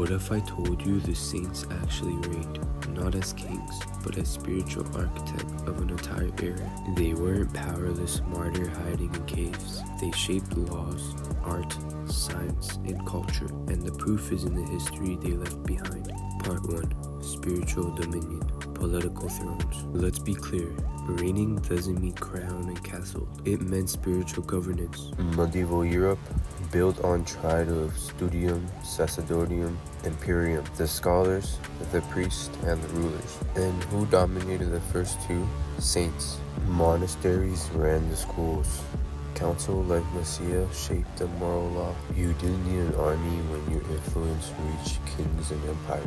What if I told you the saints actually reigned, not as kings, but as spiritual architects of an entire era? They weren't powerless martyrs hiding in caves. They shaped laws, art, science, and culture, and the proof is in the history they left behind. Part 1. Spiritual Dominion. Political thrones. Let's be clear, reigning doesn't mean crown and castle. It meant spiritual governance. Medieval Europe, built on triad of studium, sacerdotium, imperium. The scholars, the priests, and the rulers. And who dominated the first two? Saints. Monasteries ran the schools. Council like Nicaea shaped the moral law. You didn't need an army when your influence reached kings and empires.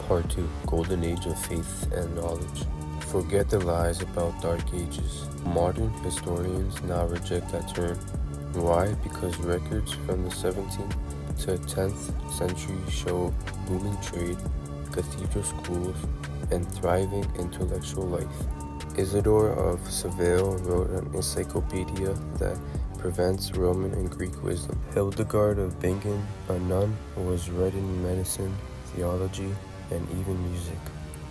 Part 2. Golden Age of Faith and Knowledge. Forget the lies about Dark Ages. Modern historians now reject that term. Why? Because records from the 17th to 10th century show booming trade, cathedral schools, and thriving intellectual life. Isidore of Seville wrote an encyclopedia that prevents Roman and Greek wisdom. Hildegard of Bingen, a nun, was read in medicine, theology, and even music.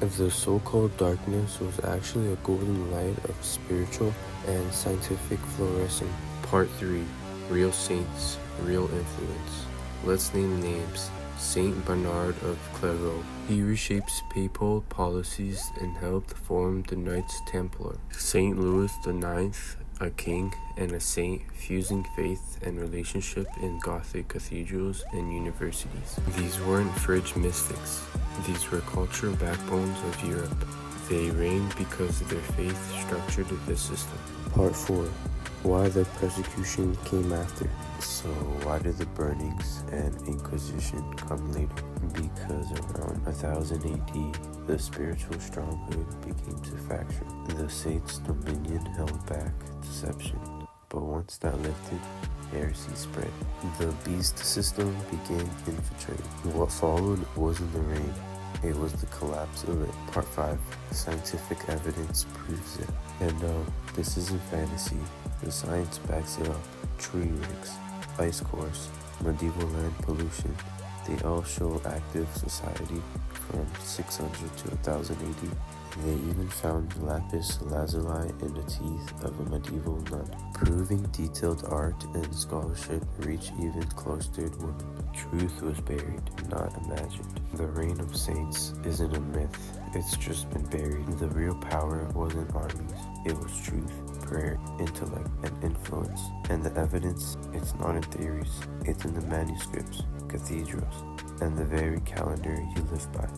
The so-called darkness was actually a golden light of spiritual and scientific flourishing. Part 3. Real saints, real influence. Let's name names. Saint Bernard of Clairvaux. He reshaped papal policies and helped form the Knights Templar. Saint Louis IX, a king and a saint, fusing faith and relationship in Gothic cathedrals and universities. These weren't fringe mystics. These were cultural backbones of Europe. They reigned because their faith structured the system. Part 4. Why the persecution came after. So why did the burnings and Inquisition come later? Because around 1000 AD, the spiritual stronghold became to fracture. The saints' dominion held back deception. But once that lifted, heresy spread. The beast system began infiltrating. What followed wasn't the reign, it was the collapse of it. Part 5. Scientific evidence proves it. And no, this isn't fantasy. The science backs it up. Tree rings, ice cores, medieval land pollution, they all show active society from 600 to 1000 AD. They even found lapis lazuli in the teeth of a medieval nun, proving detailed art and scholarship reached even cloistered women. Truth was buried, not imagined. The reign of saints isn't a myth, it's just been buried. The real power wasn't armies, it was truth, prayer, intellect, and influence. And the evidence, it's not in theories, it's in the manuscripts, cathedrals, and the very calendar you live by.